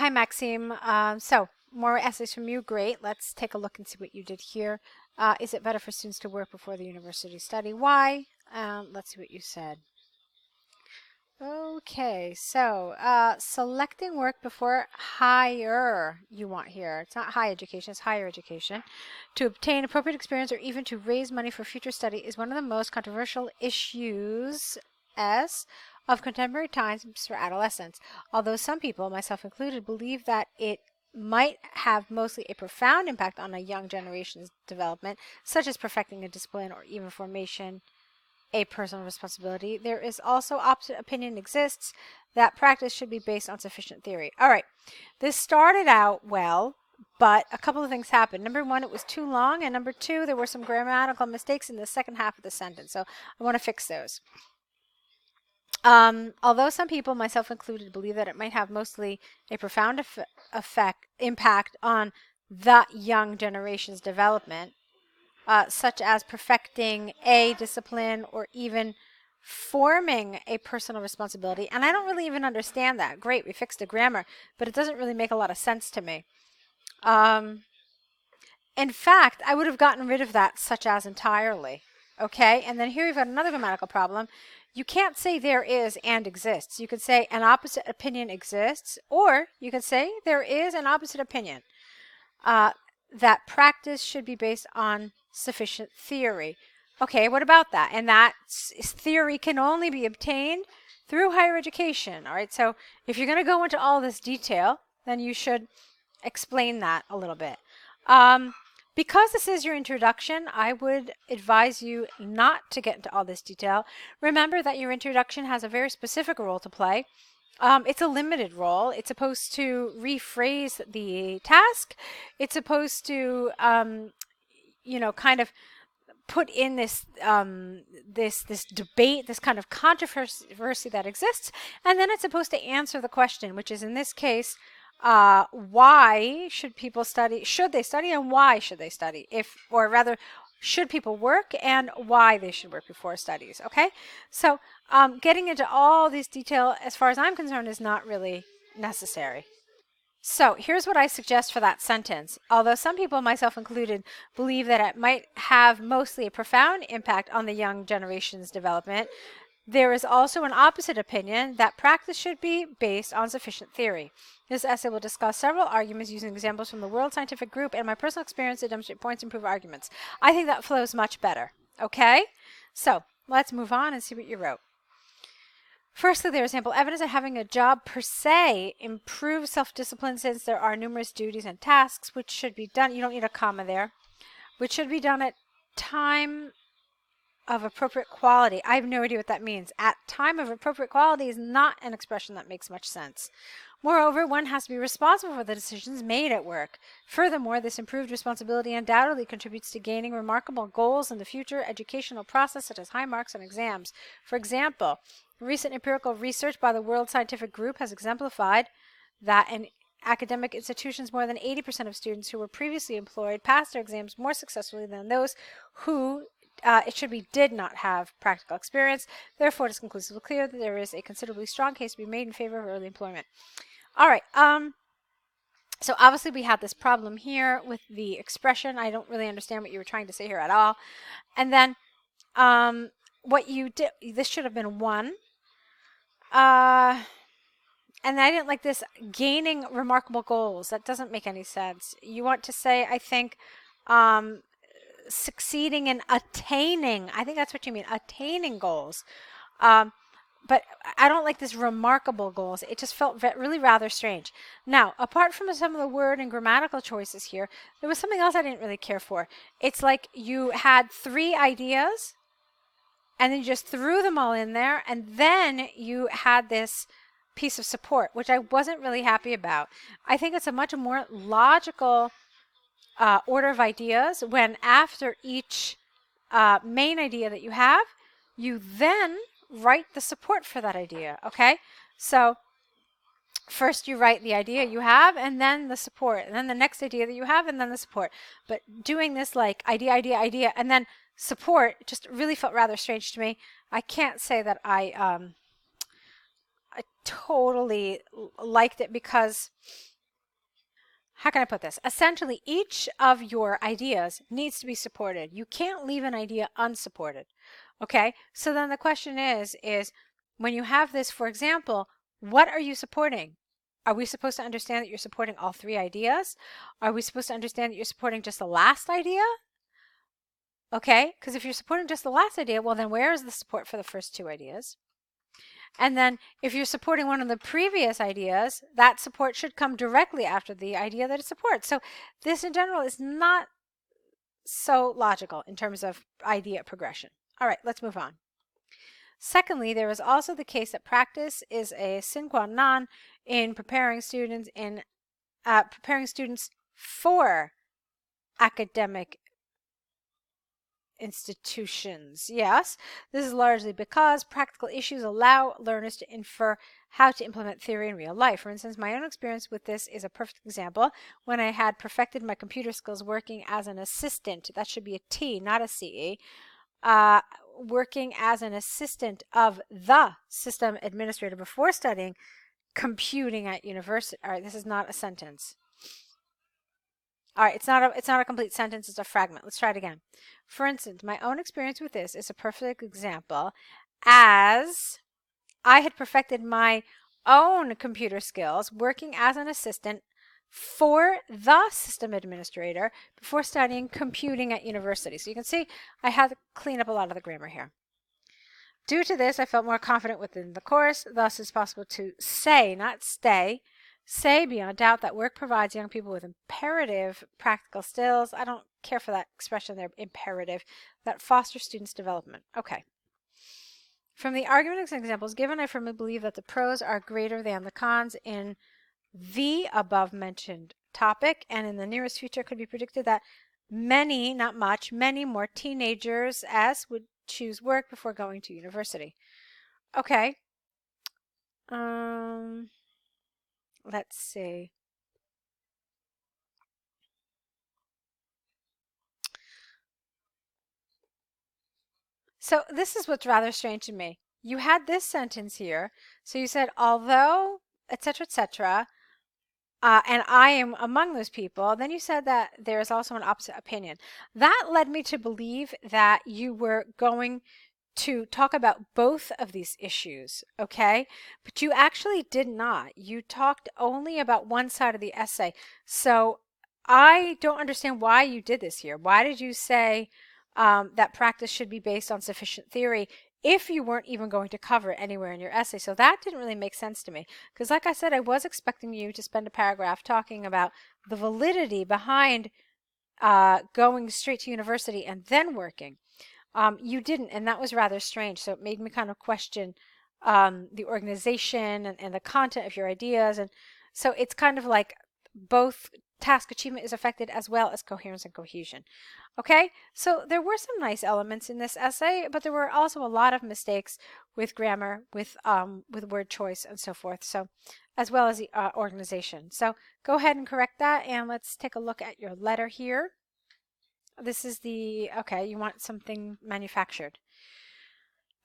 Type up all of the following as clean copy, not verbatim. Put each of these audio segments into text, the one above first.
Hi, Maxim. So, more essays from you. Great. Let's take a look and see what you did here. Is it better for students to work before the university study? Why? Let's see what you said. Okay, so selecting work before higher, you want here. It's not high education, it's higher education. To obtain appropriate experience or even to raise money for future study is one of the most controversial issues of contemporary times for adolescents. Although some people, myself included, believe that it might have mostly a profound impact on a young generation's development, such as perfecting a discipline or even formation a personal responsibility. There is also opposite opinion exists that practice should be based on sufficient theory. All right, this started out well, but a couple of things happened. Number one, it was too long, and number two, there were some grammatical mistakes in the second half of the sentence, so I want to fix those. Although some people, myself included, believe that it might have mostly a profound impact on the young generation's development, such as perfecting a discipline or even forming a personal responsibility. And I don't really even understand that. Great, we fixed the grammar, but it doesn't really make a lot of sense to me. In fact, I would have gotten rid of that such as entirely. Okay, and then here we've got another grammatical problem. You can't say there is and exists. You could say an opposite opinion exists, or you could say there is an opposite opinion. That practice should be based on sufficient theory. Okay, what about that? And that theory can only be obtained through higher education. All right, so if you're going to go into all this detail, then you should explain that a little bit. Because this is your introduction, I would advise you not to get into all this detail. Remember that your introduction has a very specific role to play. It's a limited role. It's supposed to rephrase the task. It's supposed to, kind of put in this this debate, this kind of controversy that exists, and then it's supposed to answer the question, which is in this case, why should people study? Should they study, and why should they study? Or rather, should people work and why they should work before studies? Okay, so getting into all this detail, as far as I'm concerned, is not really necessary. So here's what I suggest for that sentence. Although some people, myself included, believe that it might have mostly a profound impact on the young generation's development, there is also an opposite opinion that practice should be based on sufficient theory. This essay will discuss several arguments using examples from the World Scientific Group and my personal experience to demonstrate points and prove arguments. I think that flows much better. Okay? So let's move on and see what you wrote. Firstly, there is ample evidence that having a job per se improves self-discipline since there are numerous duties and tasks which should be done. You don't need a comma there. Which should be done at time of appropriate quality. I have no idea what that means. At time of appropriate quality is not an expression that makes much sense. Moreover, one has to be responsible for the decisions made at work. Furthermore, this improved responsibility undoubtedly contributes to gaining remarkable goals in the future educational process, such as high marks on exams. For example, recent empirical research by the World Scientific Group has exemplified that in academic institutions, more than 80% of students who were previously employed passed their exams more successfully than those who did not have practical experience. Therefore, it is conclusively clear that there is a considerably strong case to be made in favor of early employment. All right. So obviously we had this problem here with the expression. I don't really understand what you were trying to say here at all. And then what you did, this should have been 1. And I didn't like this gaining remarkable goals. That doesn't make any sense. You want to say, I think, succeeding in attaining. I think that's what you mean, attaining goals. But I don't like this remarkable goals. It just felt really rather strange. Now, apart from some of the word and grammatical choices here, there was something else I didn't really care for. It's like you had 3 ideas, and then you just threw them all in there, and then you had this piece of support, which I wasn't really happy about. I think it's a much more logical order of ideas when after each main idea that you have, you then write the support for that idea. Okay, so first you write the idea you have and then the support, and then the next idea that you have and then the support. But doing this like idea and then support just really felt rather strange to me. I can't say that I totally liked it because how can I put this? Essentially, each of your ideas needs to be supported. You can't leave an idea unsupported. Okay? So then the question is when you have this, for example, what are you supporting? Are we supposed to understand that you're supporting all three ideas? Are we supposed to understand that you're supporting just the last idea? Okay? Because if you're supporting just the last idea, well, then where is the support for the first two ideas? And then if you're supporting one of the previous ideas, that support should come directly after the idea that it supports. So this in general is not so logical in terms of idea progression. All right, let's move on. Secondly, there is also the case that practice is a sine qua non in preparing students for academic institutions. Yes, this is largely because practical issues allow learners to infer how to implement theory in real life. For instance, my own experience with this is a perfect example. When I had perfected my computer skills working as an assistant, that should be a T, not a CE, working as an assistant of the system administrator before studying computing at university. All right, this is not a sentence. All right, it's not a complete sentence, it's a fragment. Let's try it again. For instance, my own experience with this is a perfect example, as I had perfected my own computer skills working as an assistant for the system administrator before studying computing at university. So you can see I had to clean up a lot of the grammar here. Due to this, I felt more confident within the course. Thus, it's possible to say, not stay, say beyond doubt that work provides young people with imperative practical skills. I don't care for that expression there, imperative, that foster students' development. Okay. From the arguments and examples given, I firmly believe that the pros are greater than the cons in the above mentioned topic, and in the nearest future could be predicted that many, not much, many more teenagers would choose work before going to university. Okay. Let's see. So this is what's rather strange to me. You had this sentence here. So you said, although, etc., etc., and I am among those people. Then you said that there is also an opposite opinion. That led me to believe that you were going to talk about both of these issues, okay? But you actually did not. You talked only about one side of the essay. So I don't understand why you did this here. Why did you say that practice should be based on sufficient theory if you weren't even going to cover it anywhere in your essay? So that didn't really make sense to me. Because like I said, I was expecting you to spend a paragraph talking about the validity behind going straight to university and then working. You didn't, and that was rather strange. So it made me kind of question the organization and the content of your ideas. And so it's kind of like both task achievement is affected as well as coherence and cohesion. Okay, so there were some nice elements in this essay, but there were also a lot of mistakes with grammar, with word choice and so forth. So as well as the organization. So go ahead and correct that, and let's take a look at your letter here. This is the, okay, you want something manufactured.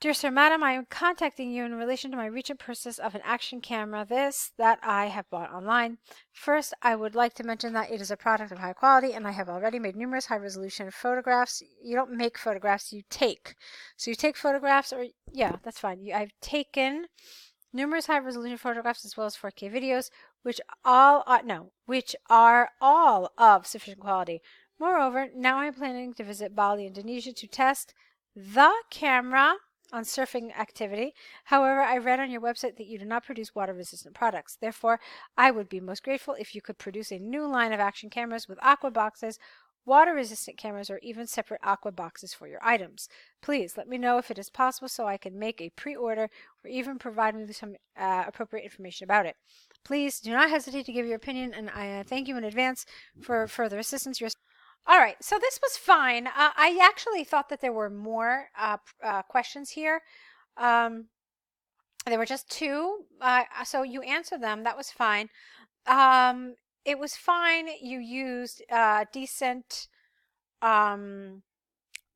Dear Sir, Madam, I am contacting you in relation to my recent purchase of an action camera, that I have bought online. First, I would like to mention that it is a product of high quality, and I have already made numerous high-resolution photographs. You don't make photographs, you take. So you take photographs, or, yeah, that's fine. I've taken numerous high-resolution photographs as well as 4K videos, which are all of sufficient quality. Moreover, now I'm planning to visit Bali, Indonesia to test the camera on surfing activity. However, I read on your website that you do not produce water-resistant products. Therefore, I would be most grateful if you could produce a new line of action cameras with aqua boxes, water-resistant cameras, or even separate aqua boxes for your items. Please let me know if it is possible so I can make a pre-order or even provide me with some appropriate information about it. Please do not hesitate to give your opinion, and I thank you in advance for further assistance. All right, so this was fine. I actually thought that there were more questions here. There were just two, so you answered them. That was fine. It was fine. You used decent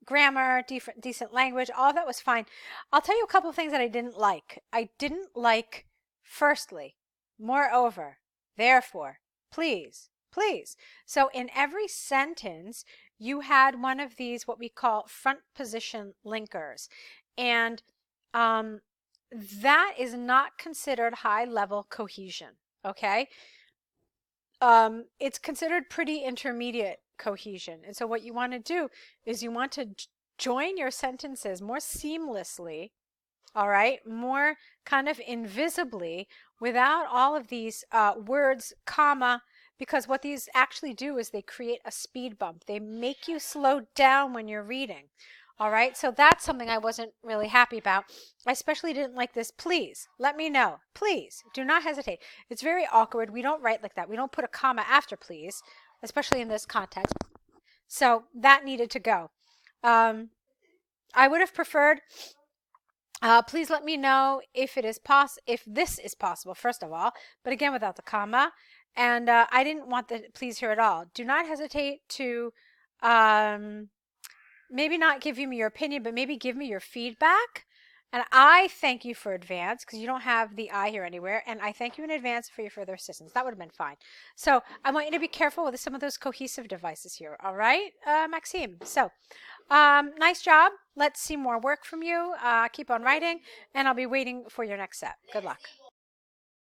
grammar, decent language. All of that was fine. I'll tell you a couple of things that I didn't like. I didn't like, firstly, moreover, therefore, please, please. So in every sentence, you had one of these, what we call front position linkers. And that is not considered high level cohesion, okay? It's considered pretty intermediate cohesion. And so what you want to do is you want to join your sentences more seamlessly, all right, more kind of invisibly, without all of these words, comma, because what these actually do is they create a speed bump. They make you slow down when you're reading. All right, so that's something I wasn't really happy about. I especially didn't like this. Please let me know. Please do not hesitate. It's very awkward. We don't write like that. We don't put a comma after please, especially in this context. So that needed to go. I would have preferred, please let me know if it is if this is possible, first of all, but again, without the comma. And I didn't want the please here at all. Do not hesitate to maybe not give me your opinion, but maybe give me your feedback. And I thank you for advance, because you don't have the I here anywhere. And I thank you in advance for your further assistance. That would have been fine. So I want you to be careful with some of those cohesive devices here. All right, Maxime. So nice job. Let's see more work from you. Keep on writing, and I'll be waiting for your next set. Good luck.